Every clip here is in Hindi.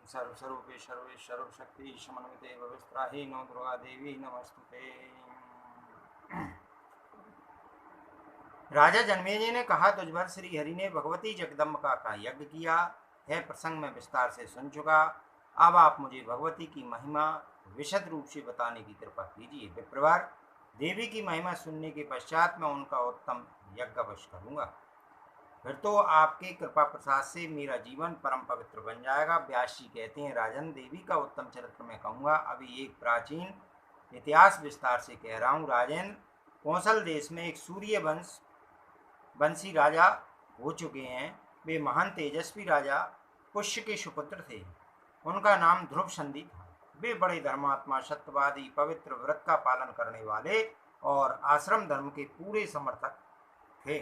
सर्वस्वरूपे सर्वेश्वर शक्ति समन्विते भविस्त्राहि नो दुर्गा देवी नमस्तुते। राजा जन्मेजय ने कहा, तुझ पर श्री हरि ने भगवती जगदम्बा का यज्ञ किया है, प्रसंग में विस्तार से सुन चुका। अब आप मुझे भगवती की महिमा विशद रूप से बताने की कृपा कीजिए। विप्रवर, देवी की महिमा सुनने के पश्चात मैं उनका उत्तम यज्ञ अवश्य करूंगा, फिर तो आपके कृपा प्रसाद से मेरा जीवन परम पवित्र बन जाएगा। व्यास जी कहते हैं, राजन, देवी का उत्तम चरित्र मैं कहूँगा। अभी एक प्राचीन इतिहास विस्तार से कह रहा हूँ। राजन, कौशल देश में एक सूर्य वंशी राजा हो चुके हैं। वे महान तेजस्वी राजा पुष्य के सुपुत्र थे। उनका नाम ध्रुव संधि था। वे बड़े धर्मात्मा, सत्यवादी, पवित्र व्रत का पालन करने वाले और आश्रम धर्म के पूरे समर्थक थे।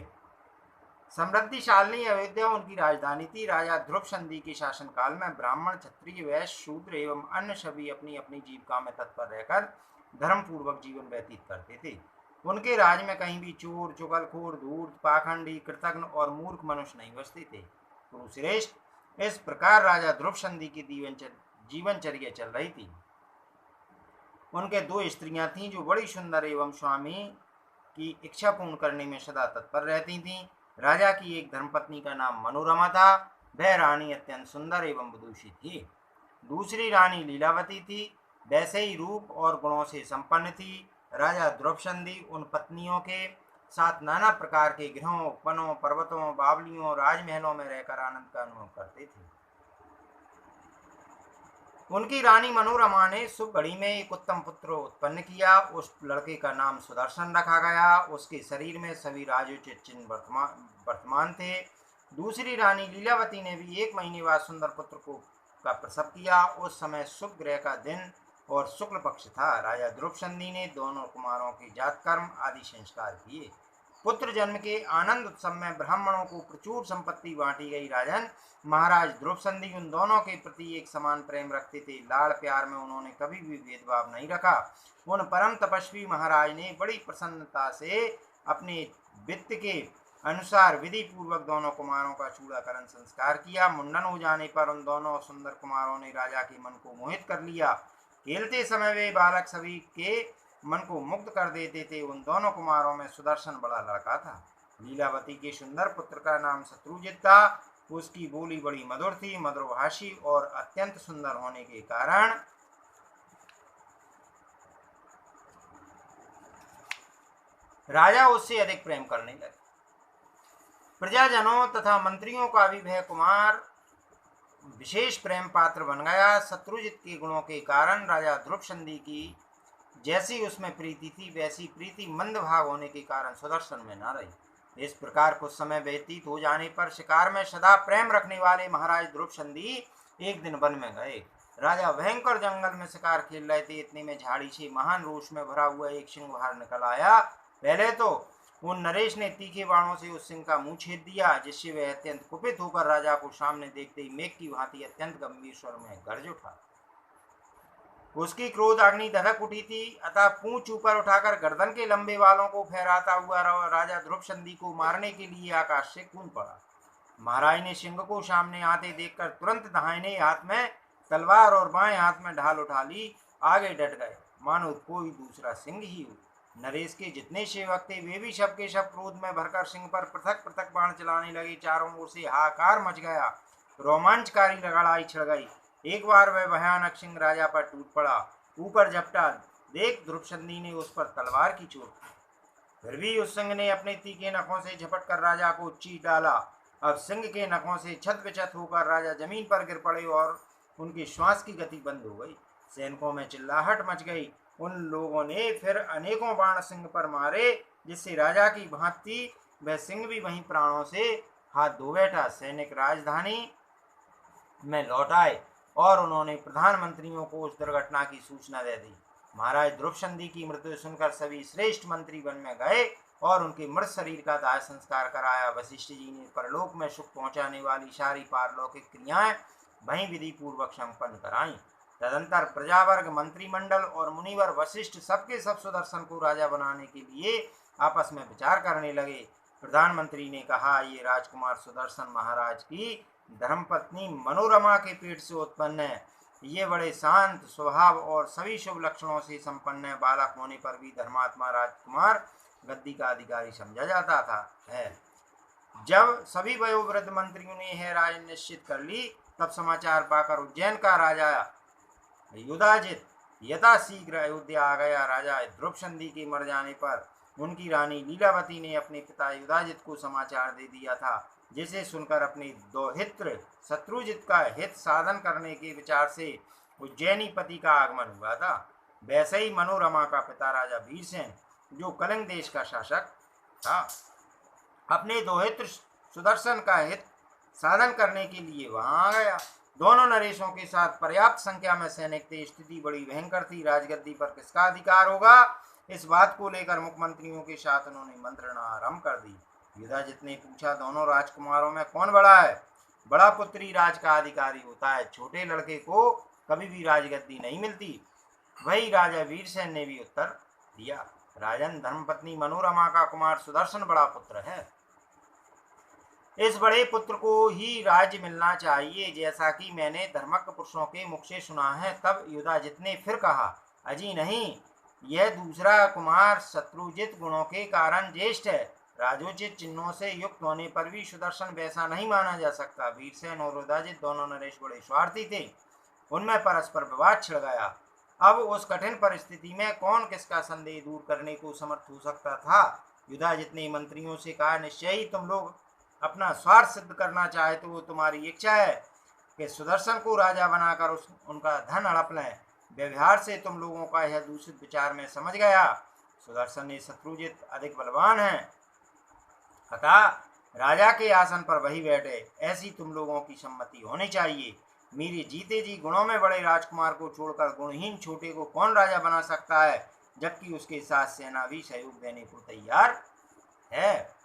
समृद्धिशालिनी अयोध्या उनकी राजधानी थी। राजा ध्रुव संधि के शासनकाल में ब्राह्मण, क्षत्रिय, वैश्य, शूद्र एवं अन्य सभी अपनी अपनी जीविका में तत्पर रहकर धर्म पूर्वक जीवन व्यतीत करते थे। उनके राज में कहीं भी चोर, चुगलखोर, धूर्त, पाखंडी, कृतघ्न और मूर्ख मनुष्य नहीं बसते थे। कुरुश्रेष्ठ, इस प्रकार राजा ध्रुव संधि की जीवनचर्या चल रही थी। उनके दो स्त्रियां थीं जो बड़ी सुंदर एवं स्वामी की इच्छा पूर्ण करने में सदा तत्पर रहती थीं। राजा की एक धर्मपत्नी का नाम मनोरमा था। वह रानी अत्यंत सुंदर एवं विदुषी थी। दूसरी रानी लीलावती थी। वैसे ही रूप और गुणों से संपन्न थी। राजा ध्रुव संधि उन पत्नियों के साथ नाना प्रकार के गृहों, वनों, पर्वतों, बावलियों, राजमहलों में रहकर आनंद का अनुभव करते थे। उनकी रानी मनोरमा ने शुभ घड़ी में एक उत्तम पुत्र उत्पन्न किया। उस लड़के का नाम सुदर्शन रखा गया। उसके शरीर में सभी राजोचित चिन्ह वर्तमान थे। दूसरी रानी लीलावती ने भी 1 महीने बाद सुंदर पुत्र का प्रसव किया। उस समय शुभ ग्रह का दिन और शुक्ल पक्ष था। राजा ध्रुव संधि ने दोनों कुमारों के जात कर्म आदि संस्कार किए। पुत्र जन्म के आनंद उत्सव में ब्राह्मणों को प्रचुर संपत्ति बांटी गई। राजन, महाराज ध्रुव संधि उन दोनों के प्रति एक समान प्रेम रखते थे। लाड़ प्यार में उन्होंने कभी भी भेदभाव नहीं रखा। उन परम तपस्वी महाराज ने बड़ी प्रसन्नता से अपने वित्त के अनुसार विधि पूर्वक दोनों कुमारों का चूड़ाकरण संस्कार किया। मुंडन हो जाने पर उन दोनों सुंदर कुमारों ने राजा के मन को मोहित कर लिया। खेलते समय वे बालक सभी के मन को मुग्ध कर देते थे। उन दोनों कुमारों में सुदर्शन बड़ा लड़का था। लीलावती के सुंदर पुत्र का नाम शत्रुजित था। उसकी बोली बड़ी मधुर थी। मधुरभाषी और अत्यंत सुंदर होने के कारण राजा उससे अधिक प्रेम करने लगे। प्रजाजनों तथा मंत्रियों का भी वह कुमार विशेष प्रेम पात्र बन गया। शत्रुजित के गुणों के कारण राजा ध्रुव संधि की जैसी उसमें प्रीति थी, वैसी प्रीति मंद भाग होने के कारण सुदर्शन में न रही। इस प्रकार कुछ समय व्यतीत हो जाने पर शिकार में सदा प्रेम रखने वाले महाराज ध्रुव संधि एक दिन वन में गए। राजा भयंकर जंगल में शिकार खेल रहे थे। इतने में झाड़ी से महान रोष में भरा हुआ एक सिंह बाहर निकल आया। पहले तो उन नरेश ने तीखे बाणों से उस सिंह का मुंह छेद दिया, जिससे वह अत्यंत कुपित होकर राजा को सामने देखते ही मेघ की भांति अत्यंत गंभीर स्वर में गरज उठा। उसकी क्रोध अग्नि धधक उठी थी। अतः पूंछ ऊपर उठाकर गर्दन के लंबे बालों को फहराता हुआ राजा ध्रुव संधि को मारने के लिए आकाश से कूद पड़ा। महाराज ने सिंह को सामने आते देखकर तुरंत दाहिने हाथ में तलवार और बाएं हाथ में ढाल उठा ली। आगे डट गए मानो कोई दूसरा सिंह ही हो। नरेश के जितने सेवक थे वे भी सबके सब क्रोध में भरकर सिंह पर पृथक पृथक बाण चलाने लगे। चारों ओर से हाहाकार मच गया। रोमांचकारी लड़ाई छिड़ गई। एक बार वह भयानक सिंह राजा पर टूट पड़ा। ऊपर झपटा देख ध्रुव संधि ने उस पर तलवार की चोट की। फिर भी उस सिंह ने अपने तीखे नखों से झपट कर राजा को चीर डाला। अब सिंह के नखों से छत विछत होकर राजा जमीन पर गिर पड़े और उनकी श्वास की गति बंद हो गई। सैनिकों में चिल्लाहट मच गई। उन लोगों ने फिर अनेकों बाण सिंह पर मारे, जिससे राजा की भांति वह सिंह भी वहीं प्राणों से हाथ धो बैठा। सैनिक राजधानी में लौट आए और उन्होंने प्रधानमंत्रियों को उस दुर्घटना की सूचना दे दी। महाराज ध्रुव संधि की मृत्यु सुनकर सभी श्रेष्ठ मंत्री वन में गए और उनके मृत शरीर का दाह संस्कार कराया। वशिष्ठ जी ने परलोक में सुख पहुंचाने वाली सारी पारलौकिक क्रियाएं वहीं विधि पूर्वक संपन्न कराई। तदंतर प्रजावर्ग, मंत्रिमंडल और मुनिवर वशिष्ठ सबके सब सुदर्शन को राजा बनाने के लिए आपस में विचार करने लगे। प्रधानमंत्री ने कहा, ये राजकुमार सुदर्शन महाराज की धर्मपत्नी मनोरमा के पेट से उत्पन्न है। ये बड़े शांत स्वभाव और सभी शुभ लक्षणों से संपन्न है। बालक होने पर भी धर्मात्मा राजकुमार गद्दी का अधिकारी समझा जाता था है। जब सभी वयोवृद्ध मंत्रियों ने यह राय निश्चित कर ली, तब समाचार पाकर उज्जैन का राजा युधाजित यथाशीघ्र अयोध्या आ गया। राजा ध्रुवसंधि के मर जाने पर उनकी रानी लीलावती ने अपने पिता युधाजित को समाचार दे दिया था, जिसे सुनकर अपने दोहित्र शत्रुजित का हित साधन करने के विचार से उज्जैनी पति का आगमन हुआ था। वैसे ही मनोरमा का पिता राजा वीरसेन, जो कलिंग देश का शासक था, अपने दोहित्र सुदर्शन का हित साधन करने के लिए वहां आ गया। दोनों नरेशों के साथ पर्याप्त संख्या में सैनिक थे। स्थिति बड़ी भयंकर थी। राजगद्दी पर किसका अधिकार होगा, इस बात को लेकर मुख्यमंत्रियों के साथ उन्होंने मंत्रणा आरंभ कर दी। युधाजित ने पूछा, दोनों राजकुमारों में कौन बड़ा है? बड़ा पुत्र ही राज का अधिकारी होता है, छोटे लड़के को कभी भी राजगद्दी नहीं मिलती। वही राजा वीरसेन ने भी उत्तर दिया, राजन, धर्मपत्नी मनोरमा का कुमार सुदर्शन बड़ा पुत्र है। इस बड़े पुत्र को ही राज्य मिलना चाहिए, जैसा कि मैंने धर्मज्ञ पुरुषों के मुख से सुना है। तब युधाजित ने फिर कहा, अजी नहीं, यह दूसरा कुमार शत्रुजित गुणों के कारण ज्येष्ठ है। राजोचित चिन्हों से युक्त होने पर भी सुदर्शन वैसा नहीं माना जा सकता। वीरसेन और युधाजित दोनों नरेश बड़े स्वार्थी थे। उनमें परस्पर विवाद छिड़ गया। अब उस कठिन परिस्थिति में कौन किसका संदेह दूर करने को समर्थ हो सकता था? युधाजित ने मंत्रियों से कहा, निश्चय ही तुम लोग अपना स्वार्थ सिद्ध करना चाहे तो वो तुम्हारी इच्छा है कि सुदर्शन को राजा बनाकर उनका धन हड़प लें। व्यवहार से तुम लोगों का यह दूषित विचार मैं समझ गया। सुदर्शन ने शत्रुजित अधिक बलवान है, अतः राजा के आसन पर वही बैठे, ऐसी तुम लोगों की सम्मति होनी चाहिए। मेरे जीते जी गुणों में बड़े राजकुमार को छोड़कर गुणहीन छोटे को कौन राजा बना सकता है, जबकि उसके साथ सेना भी सहयोग देने को तैयार है।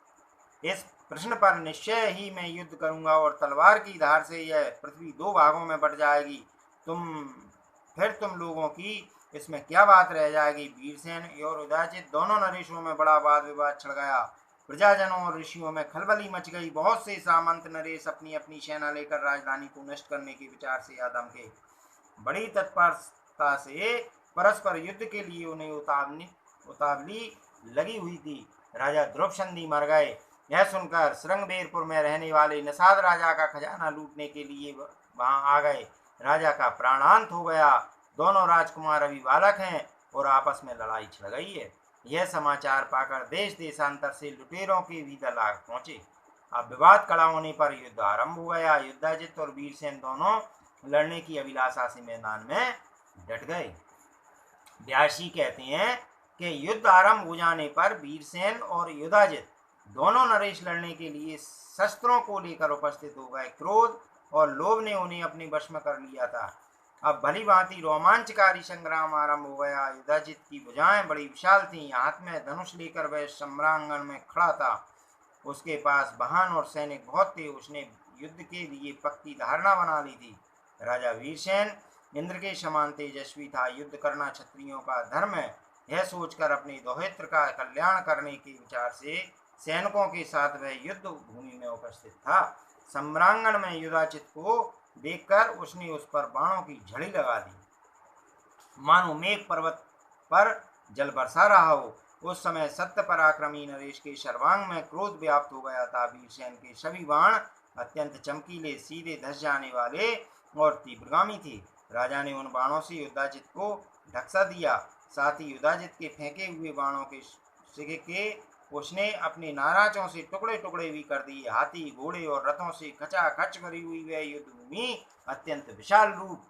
इस प्रश्न पर निश्चय ही मैं युद्ध करूंगा और तलवार की धार से यह पृथ्वी दो भागों में बट जाएगी। तुम लोगों की इसमें क्या बात रह जाएगी? वीरसेन और युधाजित दोनों नरेशों में बड़ा वाद विवाद छिड़ गया। प्रजाजनों और ऋषियों में खलबली मच गई। बहुत से सामंत नरेश अपनी अपनी सेना लेकर राजधानी को नष्ट करने के विचार से आदम के बड़ी तत्परता से परस्पर युद्ध के लिए उन्हें उतावली लगी हुई थी। राजा ध्रुवसंधि मर गए। यह सुनकर श्रृंगबेरपुर में रहने वाले निषाद राजा का खजाना लूटने के लिए वहां आ गए। राजा का प्राणांत हो गया। दोनों राजकुमार अभी बालक हैं और आपस में लड़ाई छिड़ गई है। यह समाचार पाकर देश देशांतर से लुटेरों के भी दल आ पहुंचे। अब विवाद कड़ा होने पर युद्ध आरंभ हो गया। युधाजित और वीरसेन दोनों लड़ने की अभिलाषा से मैदान में डट गए। व्यासी कहते हैं कि युद्ध आरंभ हो जाने पर वीरसेन और युधाजित दोनों नरेश लड़ने के लिए शस्त्रों को लेकर उपस्थित हो गए। क्रोध और लोभ ने उन्हें अपने वश में कर लिया था। अब भली भांति रोमांचकारी संग्राम आरंभ हो गया। युधाजित की भुजाएं बड़ी विशाल थीं। हाथ में धनुष लेकर वह सम्रांगण में खड़ा था। उसके पास वाहन और सैनिक बहुत थे। उसने युद्ध के लिए पक्की धारणा बना ली थी। राजा वीरसेन इंद्र के समान तेजस्वी था। युद्ध करना क्षत्रियों का धर्म है, यह सोचकर अपने दोहित्र का कल्याण करने के विचार से सैनिकों के साथ वह युद्ध भूमि में उपस्थित था। सम्रांगण में युधाजित को देखकर उसने उस पर बाणों की झड़ी लगा दी, मानो मेघ पर्वत पर जल बरसा रहा हो। उस समय सत्य पराक्रमी नरेश के सर्वांग में क्रोध व्याप्त हो गया था। वीरसेन के सभी बाण अत्यंत चमकीले, सीधे धस जाने वाले और तीव्रगामी थे। राजा ने उन बाणों से युधाजित को ढकसा दिया। साथ ही युधाजित के फेंके हुए बाणों के सिके उसने अपने नाराजों से टुकड़े टुकड़े भी कर दिए। हाथी, घोड़े और रथों से खचाखच भरी हुई वह युद्ध भूमि अत्यंत विशाल रूप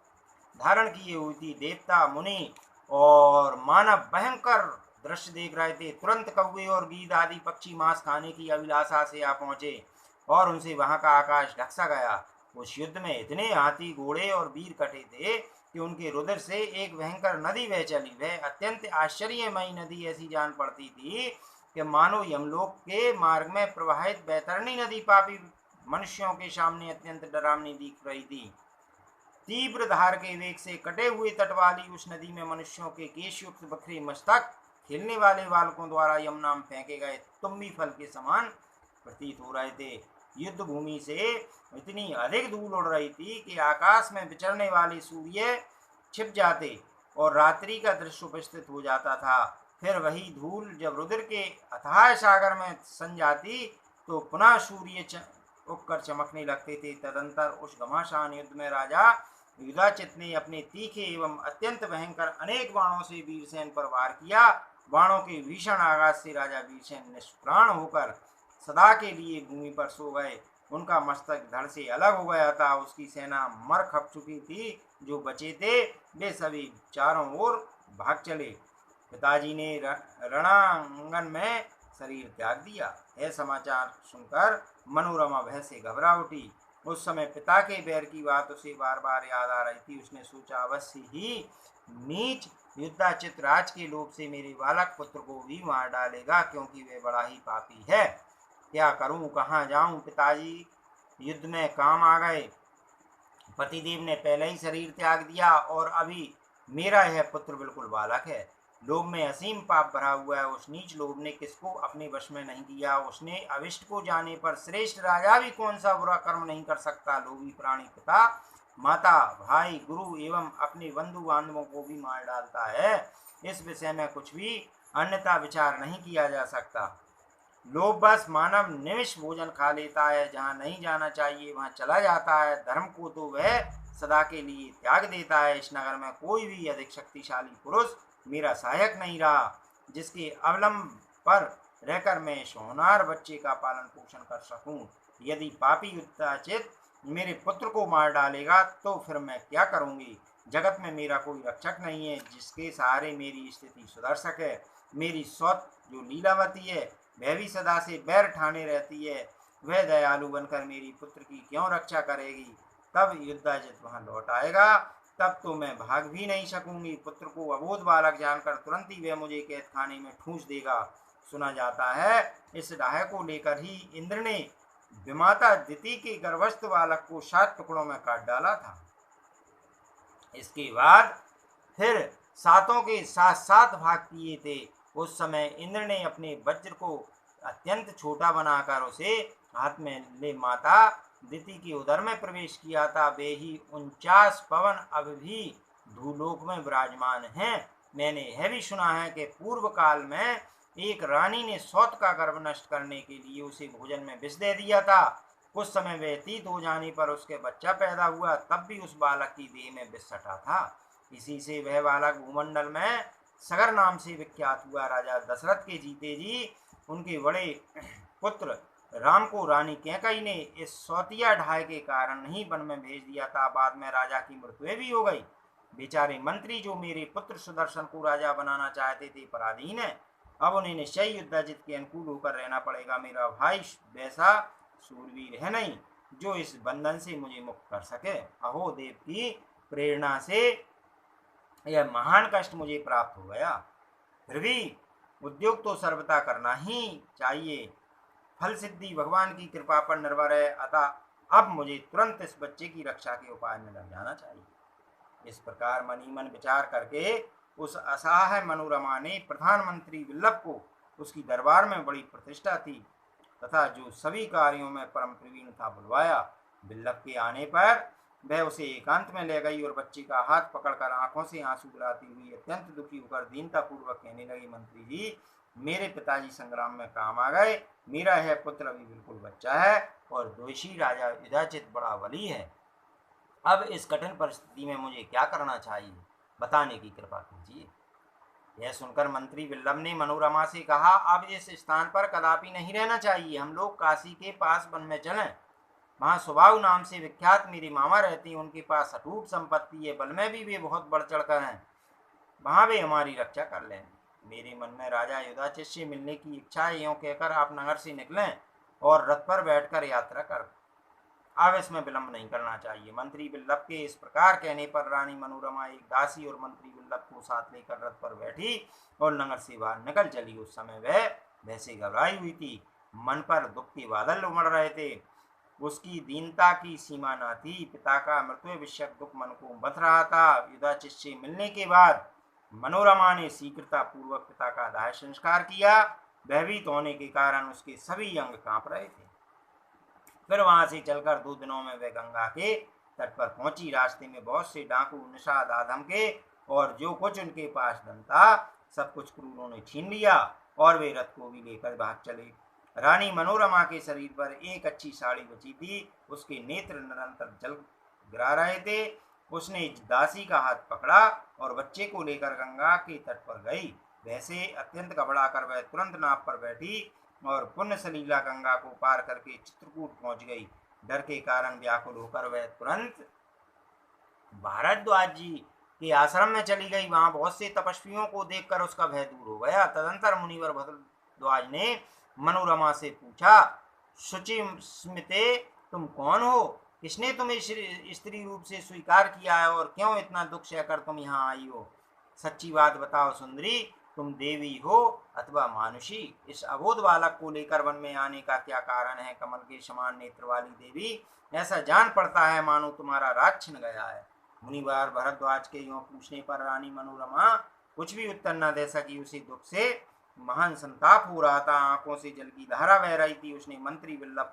धारण किए हुई थी। देवता, मुनि और मानव भयंकर दृश्य देख रहे थे। तुरंत कौवे और गीद आदि पक्षी मांस खाने की अभिलाषा से आ पहुंचे और उनसे वहां का आकाश ढकसा गया। उस युद्ध में इतने हाथी, घोड़े और वीर कटे थे कि उनके रुधिर से एक भयंकर नदी बह चली। वह अत्यंत आश्चर्यमयी नदी ऐसी जान पड़ती थी कि मानो यमलोक के मार्ग में प्रवाहित बैतरणी नदी पापी मनुष्यों के सामने अत्यंत डरावनी दिख रही थी। तीव्र धार के वेग से कटे हुए तट वाली उस नदी में मनुष्यों के केशयुक्त बखरे मस्तक खेलने वाले बालकों द्वारा यमुना में फेंके गए तुम्बी फल के समान प्रतीत हो रहे थे। युद्ध भूमि से इतनी अधिक धूल उड़ रही थी कि आकाश में विचरने वाले सूर्य छिप जाते और रात्रि का दृश्य उपस्थित हो जाता था। फिर वही धूल जब रुद्र के अथाह सागर में सन जाती तो पुनः सूर्य उगकर चमकने लगते थे। तदंतर उस घमासान युद्ध में राजा युधाचित ने अपने तीखे एवं अत्यंत भयंकर अनेक बाणों से वीरसेन पर वार किया। बाणों के भीषण आघात से राजा वीरसेन निष्प्राण होकर सदा के लिए भूमि पर सो गए। उनका मस्तक धड़ से अलग हो गया था। उसकी सेना मर खप चुकी थी। जो बचे थे वे सभी चारों ओर भाग चले। पिताजी ने रणांगन में शरीर त्याग दिया। यह समाचार सुनकर मनोरमा भय से घबरा उठी। उस समय पिता के बैर की बात उसे बार बार याद आ रही थी। उसने सोचा, अवश्य ही नीच युद्धाचित राज के लोभ से मेरे बालक पुत्र को भी मार डालेगा, क्योंकि वे बड़ा ही पापी है। क्या करूं, कहाँ जाऊं? पिताजी युद्ध में काम आ गए। पतिदेव ने पहले ही शरीर त्याग दिया और अभी मेरा यह पुत्र बिल्कुल बालक है। लोभ में असीम पाप भरा हुआ है। उस नीच लोभ ने किसको अपने वश में नहीं किया। उसने अविष्ट को जाने पर श्रेष्ठ राजा भी कौन सा बुरा कर्म नहीं कर सकता। लोभी प्राणी पिता, माता, भाई, गुरु एवं अपने बंधु बांधवों को भी मार डालता है। इस विषय में कुछ भी अन्यथा विचार नहीं किया जा सकता। लोभवश मानव निमिष भोजन खा लेता है, जहाँ नहीं जाना चाहिए वहाँ चला जाता है। धर्म को तो वह सदा के लिए त्याग देता है। इस नगर में कोई भी अधिक शक्तिशाली पुरुष मेरा सहायक नहीं रहा, जिसके अवलंब पर रहकर मैं इस होनहार बच्चे का पालन पोषण कर सकूं। यदि पापी युधाचित मेरे पुत्र को मार डालेगा तो फिर मैं क्या करूंगी। जगत में मेरा कोई रक्षक नहीं है जिसके सहारे मेरी स्थिति सुधर सके। मेरी सौत जो लीलावती है वह भी सदा से बैर ठाने रहती है। वह दयालु बनकर मेरी पुत्र की क्यों रक्षा करेगी। तब युधाजित वहां लौट आएगा, तब तो मैं भाग भी नहीं सकूंगी। पुत्र को अबोध बालक जानकर तुरंत ही वह मुझे कैद खाने में ठूंस देगा। सुना जाता है इस डाहे को लेकर ही इंद्र ने विमाता दिति के गर्भस्थ बालक को 7 टुकड़ों में काट डाला था। इसके बाद फिर सातों के 7-7 भाग किए थे। उस समय इंद्र ने अपने वज्र को अत्यंत छोटा बनाकर उसे हाथ में ले माता दिति की उदर में प्रवेश किया था। वे ही 49 पवन अब भी भूलोक में विराजमान हैं। मैंने यह भी सुना है कि पूर्व काल में एक रानी ने सौत का गर्भ नष्ट करने के लिए उसे भोजन में विष दे दिया था। कुछ समय व्यतीत हो जाने पर उसके बच्चा पैदा हुआ, तब भी उस बालक की देह में विष सटा था। इसी से वह बालक भूमंडल में सगर नाम से विख्यात हुआ। राजा दशरथ के जीते जी उनके बड़े पुत्र राम को रानी कैकई ने इस सौतिया ढाई के कारण नहीं वन में भेज दिया था। बाद में राजा की मृत्यु भी हो गई। बेचारे मंत्री जो मेरे पुत्र सुदर्शन को राजा बनाना चाहते थे पराधीन है। अब उन्हें निश्चय युधाजित के अनुकूल होकर रहना पड़ेगा। मेरा भाई वैसा सूरवीर है नहीं जो इस बंधन से मुझे मुक्त कर सके। अहो देव की प्रेरणा से यह महान कष्ट मुझे प्राप्त हो गया। फिर भी उद्योग तो सर्वथा करना ही चाहिए। फल सिद्धि भगवान की कृपा पर निर्भर है। अतः अब मुझे तुरंत इस बच्चे की रक्षा के उपाय में लग जाना चाहिए। इस प्रकार मनी मन विचार करके उस असहाय मनोरमा ने प्रधानमंत्री विल्लभ को, उसकी दरबार में बड़ी प्रतिष्ठा थी तथा जो सभी कार्यों में परम प्रवीण था, बुलवाया। विल्लभ के आने पर वह उसे एकांत में ले गई और बच्चे का हाथ पकड़कर आंखों से आंसू गिराती हुई अत्यंत दुखी होकर दीनता पूर्वक कहने लगी, मंत्री जी, मेरे पिताजी संग्राम में काम आ गए। मेरा यह पुत्र अभी बिल्कुल बच्चा है और दोषी राजा युधाचित बड़ा बली है। अब इस कठिन परिस्थिति में मुझे क्या करना चाहिए, बताने की कृपा कीजिए। यह सुनकर मंत्री विल्लभ ने मनोरमा से कहा, अब इस स्थान पर कदापि नहीं रहना चाहिए। हम लोग काशी के पास वन में चलें। वहाँ सुबाहु नाम से विख्यात मेरे मामा रहते हैं। उनके पास अटूट संपत्ति है, बल में भी वे बहुत बढ़ चढ़कर हैं। वहाँ वे हमारी रक्षा कर लें। मेरे मन में राजा युधाचित से मिलने की इच्छा है। यूँ कहकर आप नगर से निकलें और रथ पर बैठकर यात्रा कर। अब इसमें विलंब नहीं करना चाहिए। मंत्री विल्लभ के इस प्रकार कहने पर रानी मनोरमा एक दासी और मंत्री विल्लभ को साथ लेकर रथ पर बैठी और नगर से बाहर निकल चली। उस समय वह वैसे घबराई हुई थी, मन पर दुख के बादल उमड़ रहे थे। उसकी दीनता की सीमा न थी। पिता का मृत्यु विषयक दुख मन को बथ रहा था। युधाचित से मिलने के बाद मनोरमा ने शीघ्रता पूर्वक पिता का दाह संस्कार किया। भयभीत होने के कारण उसके सभी अंग कांप रहे थे। फिर वहां से चलकर 2 दिनों में वे गंगा के तट पर पहुंची। रास्ते में बहुत से डाकू निषाद आदम के और जो कुछ उनके पास धन था सब कुछ क्रूरों ने छीन लिया और वे रथ को भी लेकर भाग चले। रानी मनोरमा के शरीर पर एक अच्छी साड़ी बची थी, उसके नेत्र निरंतर जल गिरा रहे थे। उसने दासी का हाथ पकड़ा और बच्चे को लेकर गंगा के तट पर गई। वैसे अत्यंत घबरा कर वह तुरंत नाव पर बैठी और पुण्य सलीला गंगा को पार करके चित्रकूट पहुंच गई। डर के कारण व्याकुल होकर वह तुरंत भारद्वाज जी के आश्रम में चली गई। वहां बहुत से तपस्वियों को देखकर उसका भय दूर हो गया। तदंतर मुनिवर भारद्वाज ने मनोरमा से पूछा, शुचि स्मिते, तुम कौन हो? किसने तुम्हें स्त्री रूप से स्वीकार किया है और क्यों इतना दुख सहकर तुम यहाँ आई हो? सच्ची बात बताओ सुंदरी, तुम देवी हो अथवा मानुषी? इस अबोध बालक को लेकर वन में आने का क्या कारण है? कमल के समान नेत्र वाली देवी, ऐसा जान पड़ता है मानो तुम्हारा राज छिन गया है। मुनिवार भरद्वाज के यूं पूछने पर रानी मनोरमा कुछ भी उत्तर न दे सकी। उसे दुख से महान संताप हो रहा था, आंखों से जल की धारा बह रही थी। उसने मंत्री विल्लभ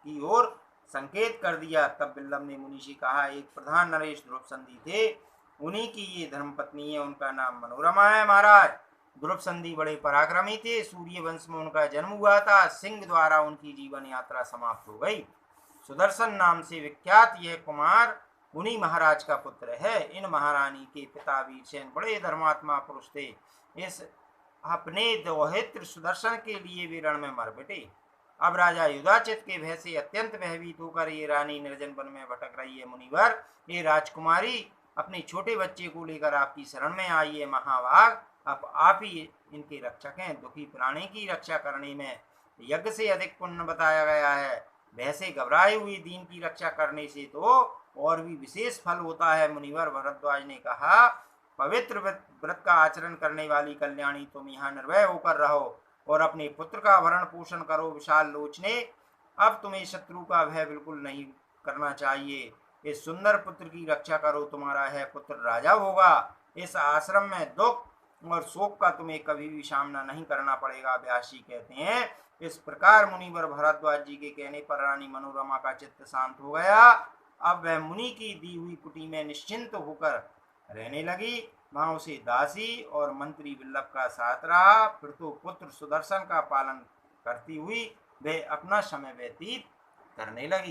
की ओर संकेत कर दिया। तब विल्लभ ने मुनि से कहा, एक प्रधान नरेश ध्रुव संधि थे, उन्हीं की ये धर्मपत्नी है, उनका नाम मनोरमा है। महाराज, ध्रुव संधि बड़े पराक्रमी थे, सूर्य वंश में उनका जन्म हुआ था। सिंह द्वारा उनकी जीवन यात्रा समाप्त हो गई। सुदर्शन नाम से विख्यात यह कुमार उन्हीं महाराज का पुत्र है। इन महारानी के पिता वीरसेन बड़े धर्मात्मा पुरुष थे। इस अपने दोहित्र सुदर्शन के लिए वे रण में मर बैठे। अब राजा युधाचित के भय से अत्यंत भयभीत होकर ये रानी निर्जन वन में भटक रही है। मुनिवर, ये राजकुमारी अपने छोटे बच्चे को लेकर आपकी शरण में आई है। महाभाग, अब आप ही इनके रक्षक हैं। दुखी प्राणी की रक्षा करने में यज्ञ से अधिक पुण्य बताया गया है। भय से घबराए हुए दीन की रक्षा करने से तो और भी विशेष फल होता है। मुनिवर भरद्वाज ने कहा, पवित्र व्रत का आचरण करने वाली कल्याणी, तुम यहाँ निर्भय होकर रहो और अपने पुत्र का भरण पोषण करो। विशाल लोचने, अब तुम्हें शत्रु का भय बिल्कुल नहीं करना चाहिए। इस सुंदर पुत्र की रक्षा करो, तुम्हारा है पुत्र राजा होगा। इस आश्रम में दुख और शोक का तुम्हें कभी भी सामना नहीं करना पड़ेगा। व्यास जी कहते हैं, इस प्रकार मुनिवर भरद्वाज जी के कहने पर रानी मनोरमा का चित्त शांत हो गया। अब वह मुनि की दी हुई कुटी में निश्चिंत होकर रहने लगी। वहां उसे दासी और मंत्री विल्लभ का साथ रहा। फिर तो पुत्र सुदर्शन का पालन करती हुई वे अपना समय व्यतीत करने लगी।